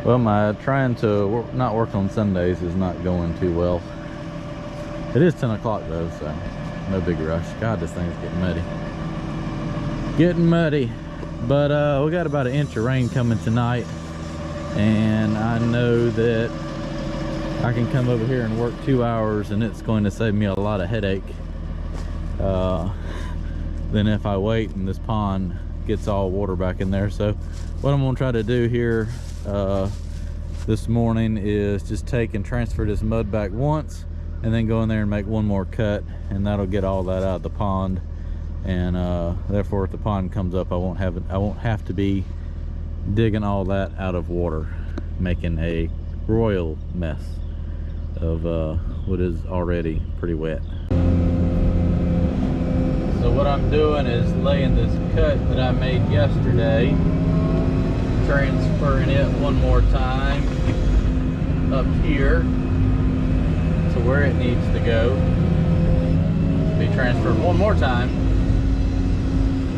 Well, my trying to not work on Sundays is not going too well. It is 10 o'clock though, so no big rush. God, this thing's getting muddy. Getting muddy. But we got about an inch of rain coming tonight, and I know that I can come over here and work 2 hours, and it's going to save me a lot of headache than if I wait and this pond gets all water back in there. So what I'm gonna try to do here this morning is just take and transfer this mud back once, and then go in there and make one more cut, and that'll get all that out of the pond. And therefore, if the pond comes up, I won't have to be digging all that out of water, making a royal mess of what is already pretty wet. So what I'm doing is laying this cut that I made yesterday, transferring it one more time up here to where it needs to go. Be transferred one more time.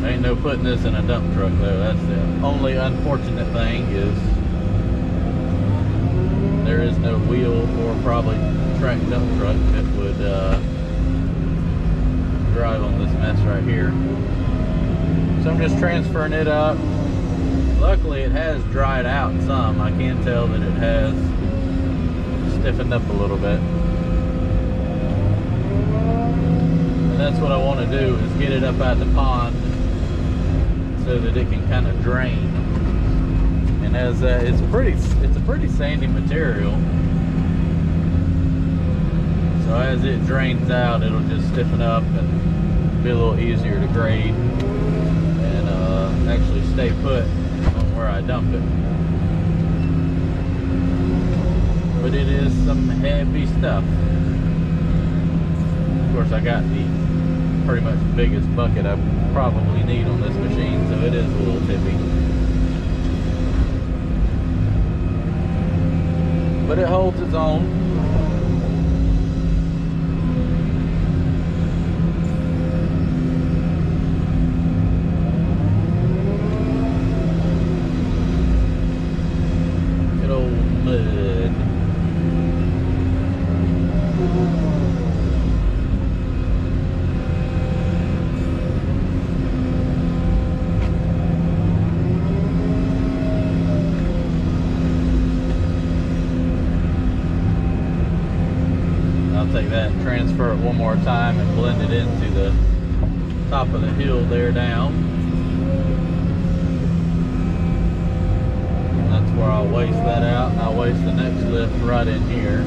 Ain't no putting this in a dump truck though. That's the only unfortunate thing, is there is no wheel or probably track dump truck that would drive on this mess right here. So I'm just transferring it up. Luckily it has dried out some. I can tell that it has stiffened up a little bit. And that's what I want to do, is get it up out the pond so that it can kind of drain. And as it's a pretty sandy material, so as it drains out, it'll just stiffen up and be a little easier to grade and actually stay put on where I dump it. But it is some heavy stuff. Of course, I got the pretty much biggest bucket I probably need on this machine, so it is a little tippy. But it holds its own. Good old mud. Take that and transfer it one more time and blend it into the top of the hill there down. And that's where I'll waste that out, and I'll waste the next lift right in here.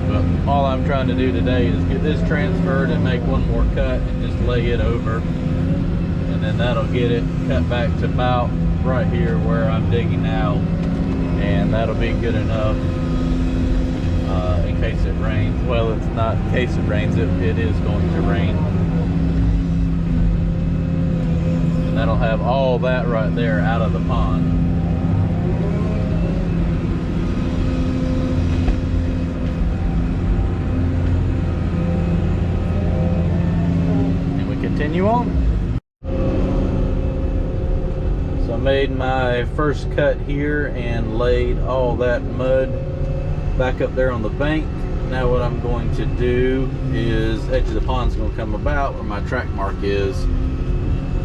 But all I'm trying to do today is get this transferred and make one more cut and just lay it over. And then that'll get it cut back to about right here where I'm digging now. And that'll be good enough. In case it rains. Well, it's not in case it rains, it is going to rain. And that'll have all that right there out of the pond. And we continue on. So I made my first cut here and laid all that mud back up there on the bank. Now what I'm going to do is, edge of the pond's going to come about where my track mark is. I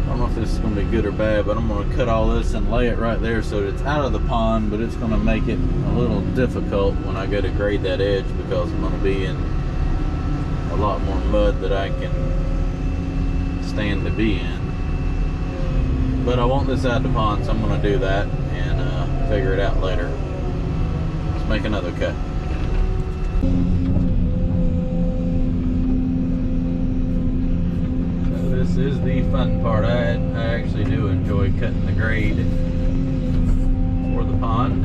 don't know if this is going to be good or bad, but I'm going to cut all this and lay it right there so that it's out of the pond, but it's going to make it a little difficult when I go to grade that edge, because I'm going to be in a lot more mud that I can stand to be in. But I want this out of the pond, so I'm going to do that and figure it out later. Make another cut. So this is the fun part. I actually do enjoy cutting the grade for the pond.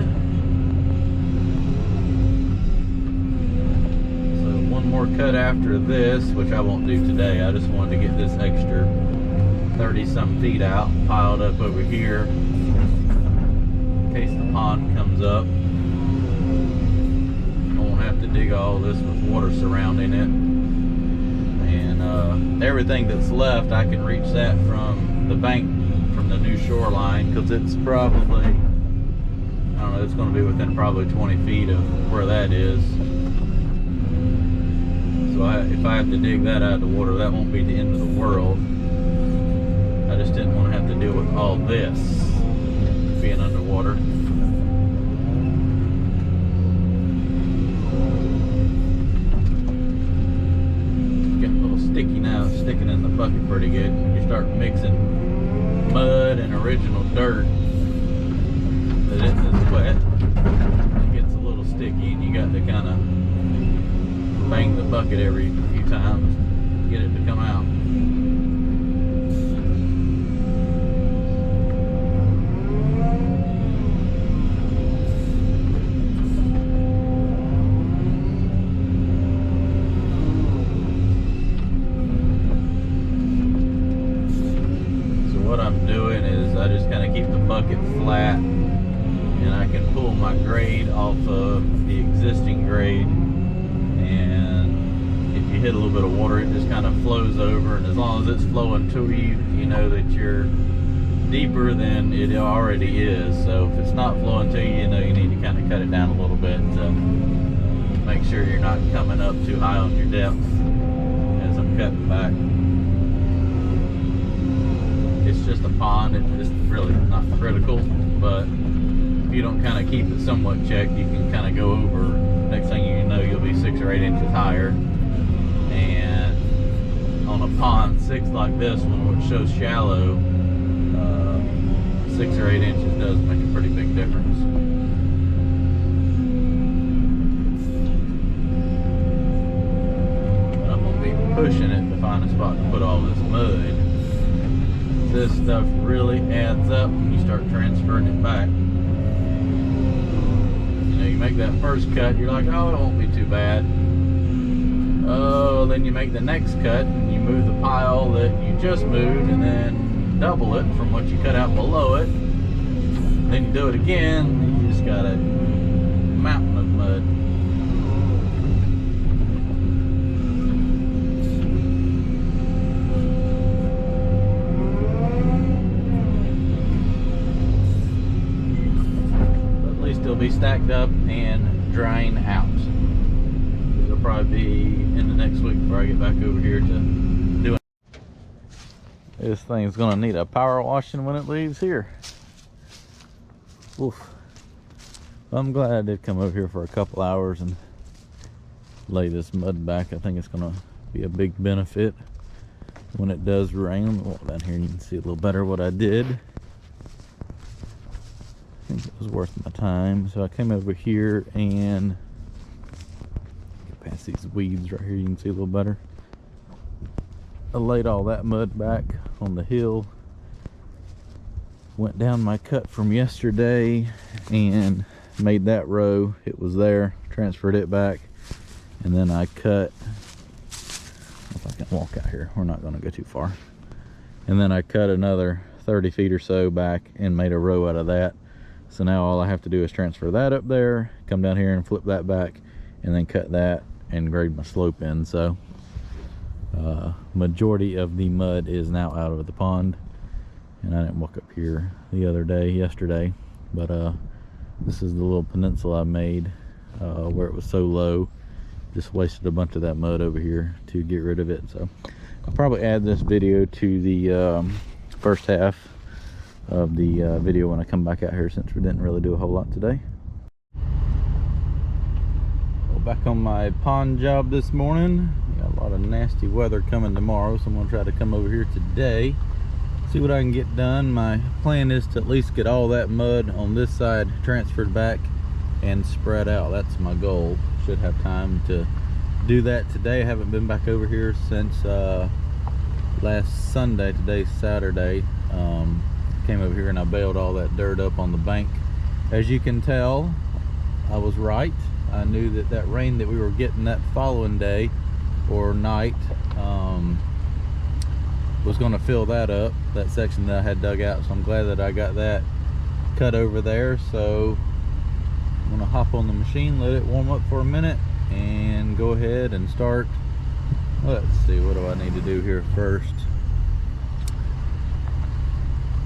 So one more cut after this, which I won't do today. I just wanted to get this extra 30 some feet out, piled up over here in case the pond comes up. Have to dig all this with water surrounding it, and everything that's left I can reach that from the bank, from the new shoreline, because it's probably, I don't know, it's going to be within probably 20 feet of where that is. So if I have to dig that out of the water, that won't be the end of the world. I just didn't want to have to deal with all this being underwater. Getting a little sticky now, sticking in the bucket pretty good. When you start mixing mud and original dirt that isn't wet, it gets a little sticky, and you got to kind of bang the bucket every few times to get it to come out. What I'm doing is I just kind of keep the bucket flat, and I can pull my grade off of the existing grade, and if you hit a little bit of water, it just kind of flows over, and as long as it's flowing to you, you know that you're deeper than it already is. So if it's not flowing to you, you know you need to kind of cut it down a little bit to make sure you're not coming up too high on your depth as I'm cutting back. It's just a pond, it's really not critical, but if you don't kind of keep it somewhat checked, you can kind of go over. Next thing you know, you'll be 6 or 8 inches higher. And on a pond 6 like this one, which shows shallow, 6 or 8 inches does make a pretty big difference. But I'm going to be pushing it to find a spot to put all this mud. This stuff really adds up when you start transferring it back. You know, you make that first cut, you're like, oh, it won't be too bad. Oh, then you make the next cut, and you move the pile that you just moved, and then double it from what you cut out below it. Then you do it again, and you just got a mountain of mud. They'll be stacked up and drying out. It'll probably be in the next week before I get back over here to do it. This thing's gonna need a power washing when it leaves here. Oof. I'm glad I did come over here for a couple hours and lay this mud back. I think it's gonna be a big benefit when it does rain. Walk down here and you can see a little better what I did. I think it was worth my time. So I came over here and get past these weeds right here, you can see a little better. I laid all that mud back on the hill, went down my cut from yesterday and made that row. It was there, transferred it back, and then I cut, if I can walk out here, we're not going to go too far, and then I cut another 30 feet or so back and made a row out of that. So now all I have to do is transfer that up there, come down here and flip that back, and then cut that and grade my slope in. So majority of the mud is now out of the pond, and I didn't walk up here yesterday, but this is the little peninsula I made where it was so low. Just wasted a bunch of that mud over here to get rid of it. So I'll probably add this video to the first half of the video when I come back out here, since we didn't really do a whole lot today. Well, back on my pond job this morning. Got a lot of nasty weather coming tomorrow, so I'm going to try to come over here today, see what I can get done. My plan is to at least get all that mud on this side transferred back and spread out. That's my goal. Should have time to do that today. I haven't been back over here since last Sunday. Today's Saturday. Came over here and I baled all that dirt up on the bank. As you can tell, I was right. I knew that that rain that we were getting that following day or night was going to fill that up, that section that I had dug out. So I'm glad that I got that cut over there. So I'm going to hop on the machine, let it warm up for a minute, and go ahead and start. Let's see, what do I need to do here first?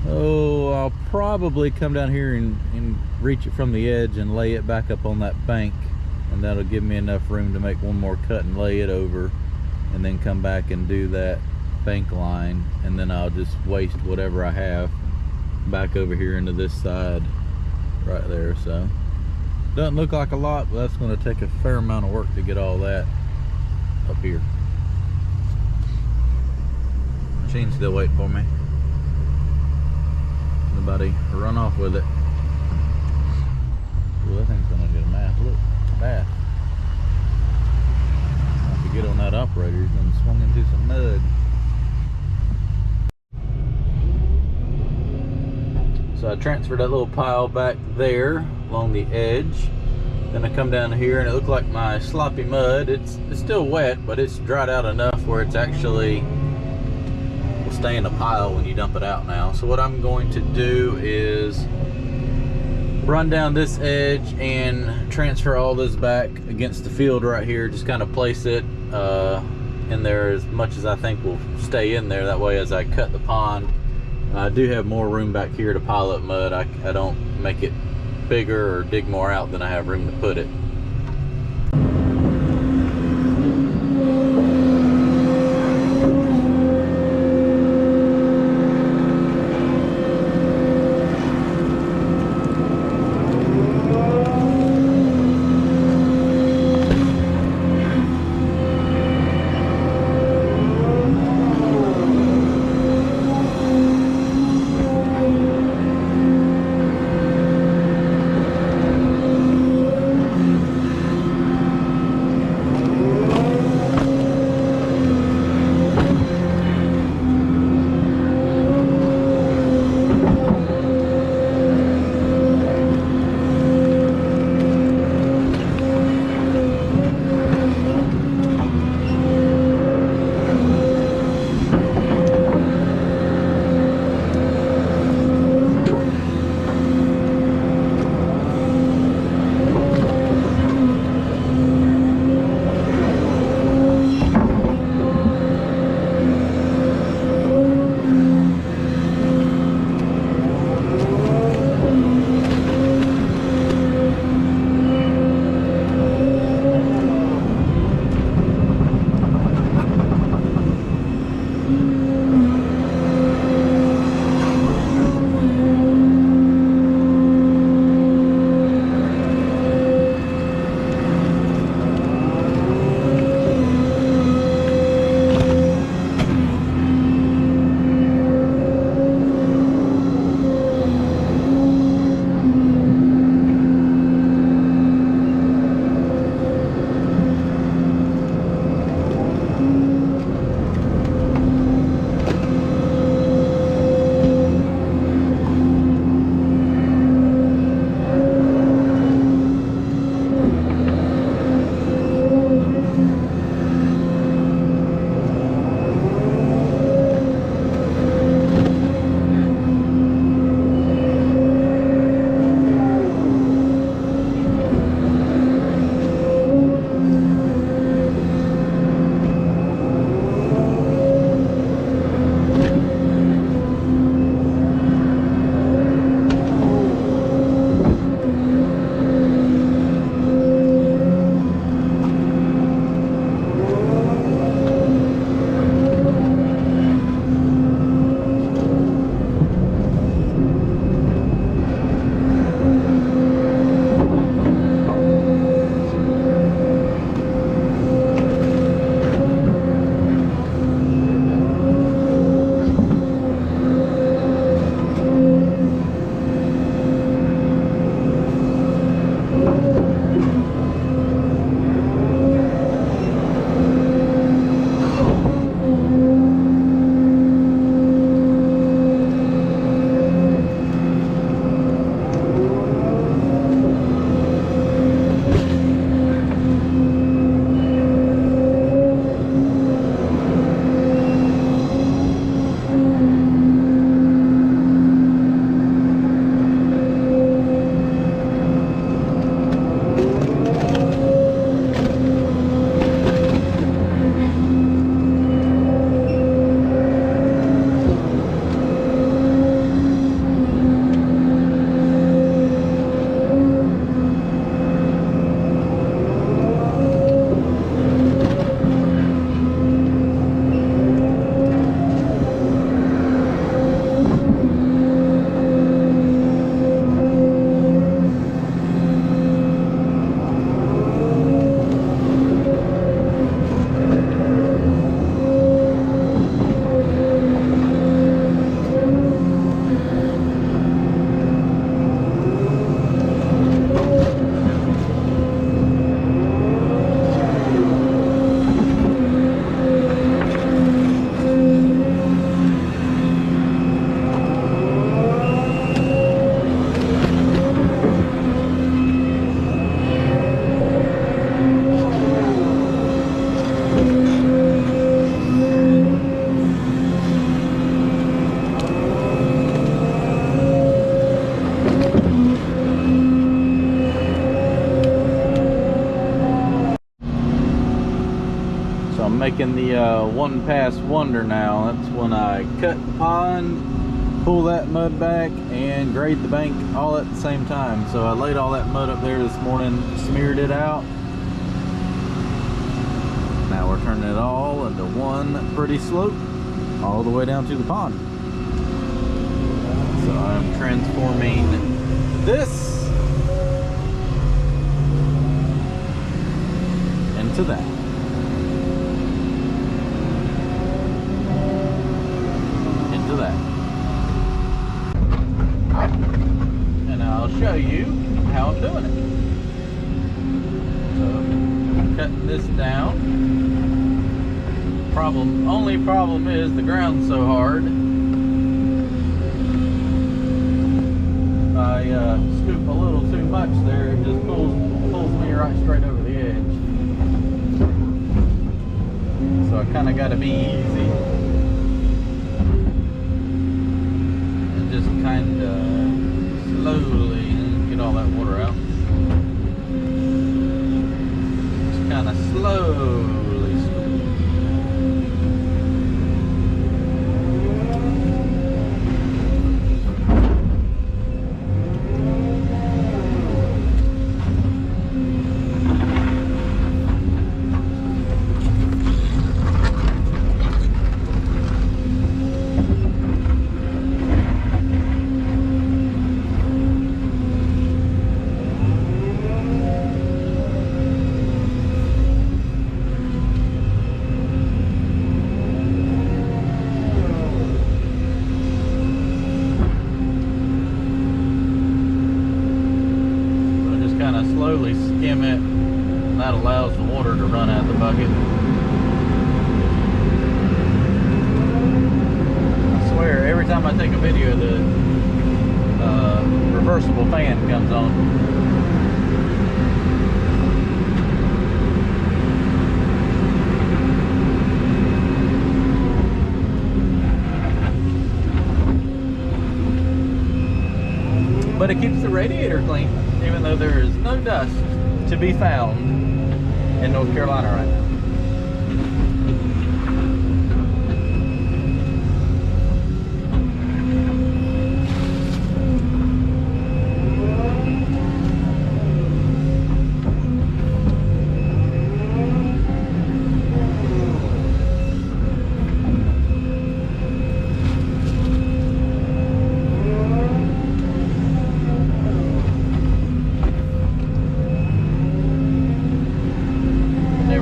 Oh, I'll probably come down here and reach it from the edge and lay it back up on that bank, and that'll give me enough room to make one more cut and lay it over, and then come back and do that bank line, and then I'll just waste whatever I have back over here into this side right there. So doesn't look like a lot, but that's going to take a fair amount of work to get all that up here. Machine's still waiting for me. Nobody run off with it. Well, that thing's gonna get a math. Look, bath. If you get on that operator, he's gonna swing into some mud. So I transferred that little pile back there along the edge. Then I come down here and it looked like my sloppy mud. It's still wet, but it's dried out enough where it's actually will stay in a pile when you dump it out now. So what I'm going to do is run down this edge and transfer all this back against the field right here. Just kind of place it in there as much as I think will stay in there. That way as I cut the pond, I do have more room back here to pile up mud. I don't make it bigger or dig more out than I have room to put it. making the one pass wonder now. That's when I cut the pond, pull that mud back, and grade the bank all at the same time. So I laid all that mud up there this morning, smeared it out. Now we're turning it all into one pretty slope all the way down to the pond. So I'm transforming this into that. Into that. And I'll show you how I'm doing it. So, cutting this down. Only problem is the ground's so hard. If I scoop a little too much there, it just pulls me right straight over the edge. So I kind of got to be easy and just kind of slowly get all that water out. Just kind of slowly. Slowly skim it, and that allows the water to run out of the bucket. I swear, every time I take a video, the reversible fan comes on. But it keeps the radiator clean, even though there is no dust to be found in North Carolina right now.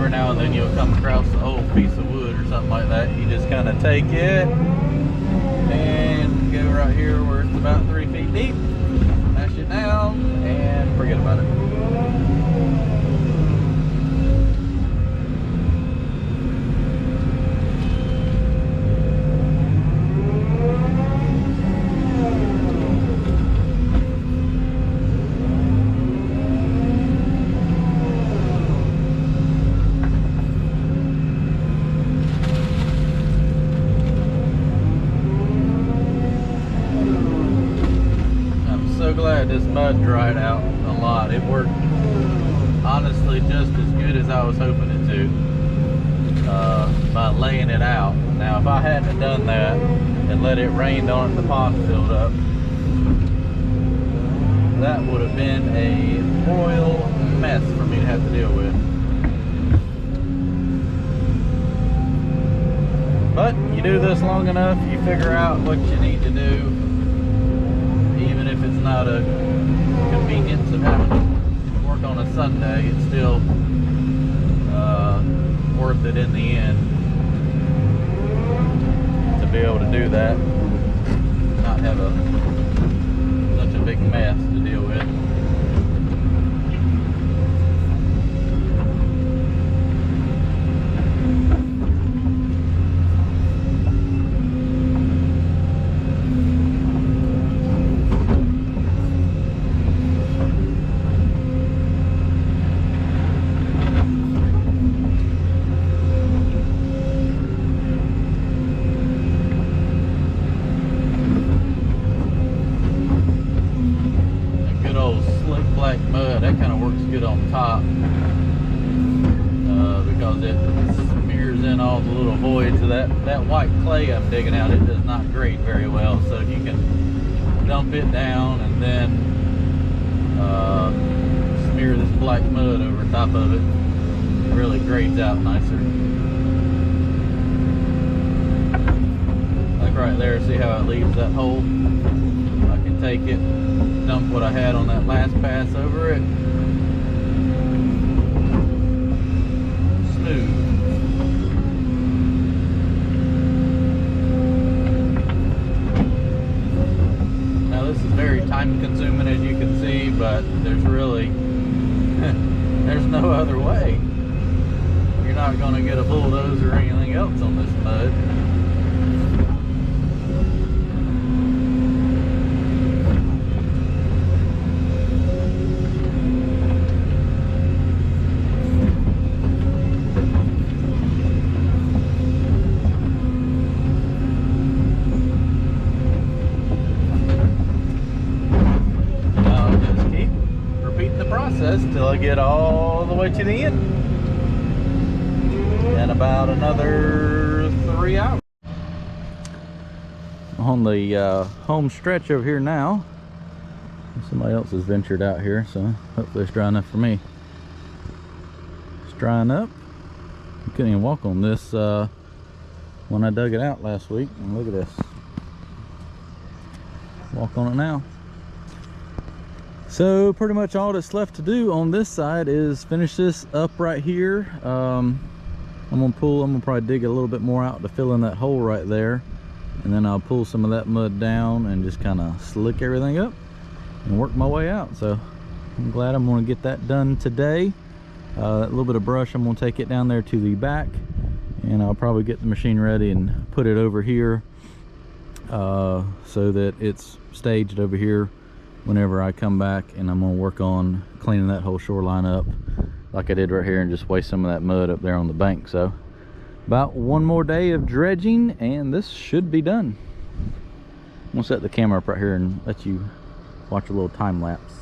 Now and then you'll come across an old piece of wood or something like that. You just kind of take it and go right here where it's about 3 feet deep, mash it down, and forget about it. Glad this mud dried out a lot. It worked honestly just as good as I was hoping it to by laying it out. Now if I hadn't done that and let it rain on it, the pond filled up, that would have been a royal mess for me to have to deal with. But you do this long enough, you figure out what you need to do. Even if it's not a convenience of having to work on a Sunday, it's still worth it in the end to be able to do that, not have such a big mess to deal with. Black mud, that kind of works good on top because it smears in in all the little voids of that white clay I'm digging out. It does not grade very well, so if you can dump it down and then smear this black mud over top of it, it really grades out nicer. Like right there, see how it leaves that hole? I can take it, dump what I had on that last pass over it. Smooth. Very time consuming, as you can see, but there's really there's no other way. You're not going to get a bulldozer or anything else on this mud. Till I get all the way to the end in about another 3 hours. On the home stretch over here now. Somebody else has ventured out here, so hopefully it's dry enough for me. It's drying up. I couldn't even walk on this when I dug it out last week. And look at this. Walk on it now. So pretty much all that's left to do on this side is finish this up right here. I'm gonna probably dig a little bit more out to fill in that hole right there, and then I'll pull some of that mud down and just kind of slick everything up and work my way out. So I'm glad I'm gonna get that done today. That little bit of brush, I'm gonna take it down there to the back, and I'll probably get the machine ready and put it over here so that it's staged over here whenever I come back, and I'm gonna work on cleaning that whole shoreline up like I did right here and just waste some of that mud up there on the bank. So about one more day of dredging and this should be done. I'm gonna set the camera up right here and let you watch a little time lapse.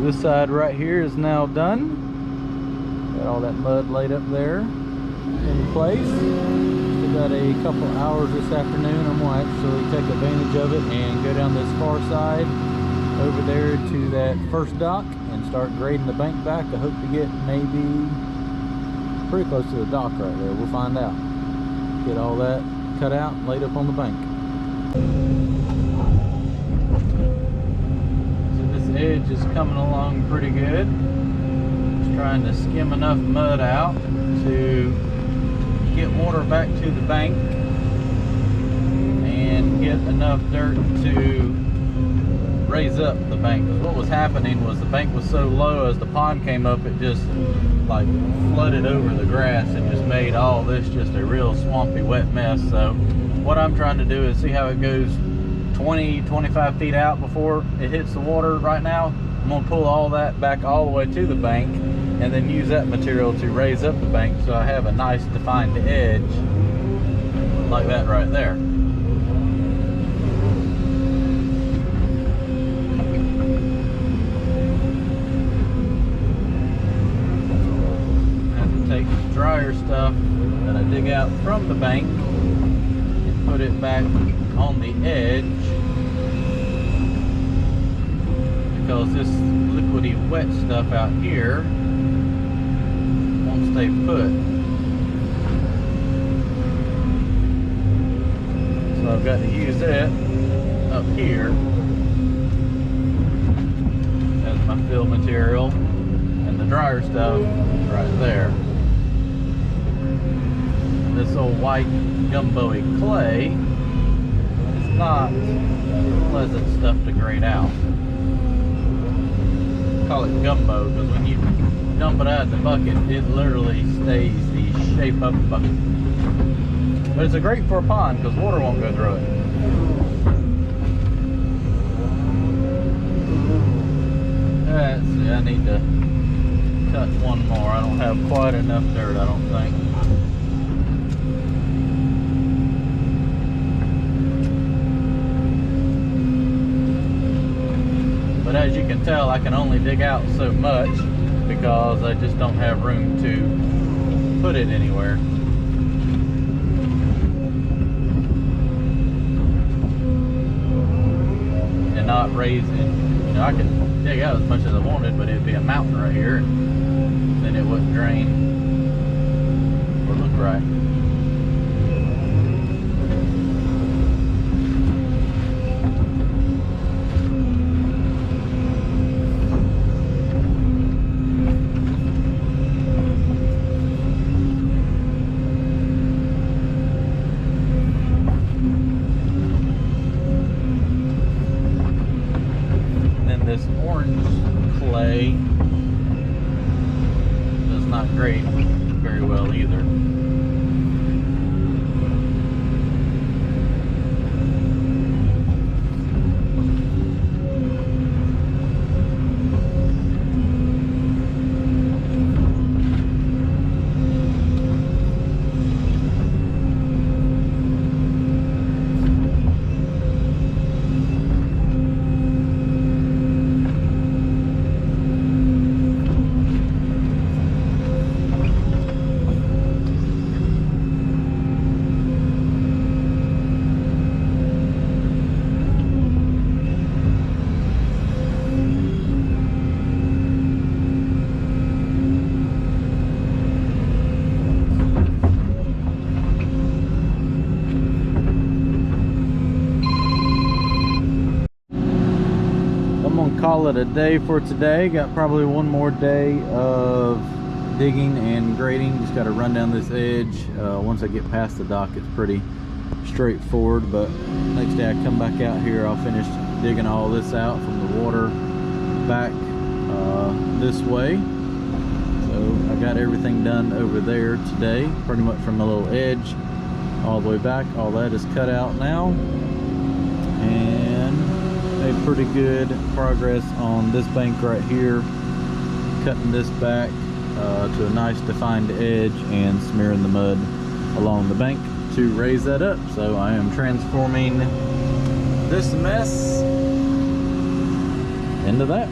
This side right here is now done. Got all that mud laid up there in place. Still got a couple hours this afternoon. I'm gonna actually take advantage of it and go down this far side over there to that first dock and start grading the bank back. I hope to get maybe pretty close to the dock right there. We'll find out. Get all that cut out and laid up on the bank. Edge is coming along pretty good. Just trying to skim enough mud out to get water back to the bank and get enough dirt to raise up the bank. Because what was happening was the bank was so low, as the pond came up, it just like flooded over the grass and just made all this just a real swampy, wet mess. So what I'm trying to do is see how it goes 20-25 feet out before it hits the water. Right now I'm going to pull all that back all the way to the bank and then use that material to raise up the bank so I have a nice defined edge like that right there. I have to take the drier stuff that I dig out from the bank and put it back on the edge, because this liquidy wet stuff out here won't stay put. So I've got to use it up here as my fill material, and the drier stuff right there. This old white gumbo-y clay is not pleasant stuff to grade out. I call it gumbo because when you dump it out of the bucket, it literally stays the shape of the bucket. But it's a great for a pond because water won't go through it. Let's see, I need to cut one more. I don't have quite enough dirt, I don't think. But as you can tell, I can only dig out so much because I just don't have room to put it anywhere. And not raise it. You know, I could dig out as much as I wanted, but it'd be a mountain right here, and then it wouldn't drain or look right. This orange clay does not grade very well either. Call it a day for today. Got probably one more day of digging and grading. Just got to run down this edge. Once I get past the dock, it's pretty straightforward, but next day I come back out here, I'll finish digging all this out from the water back this way. So I got everything done over there today, pretty much from the little edge all the way back. All that is cut out now, and made pretty good progress on this bank right here, cutting this back to a nice defined edge and smearing the mud along the bank to raise that up. So I am transforming this mess into that.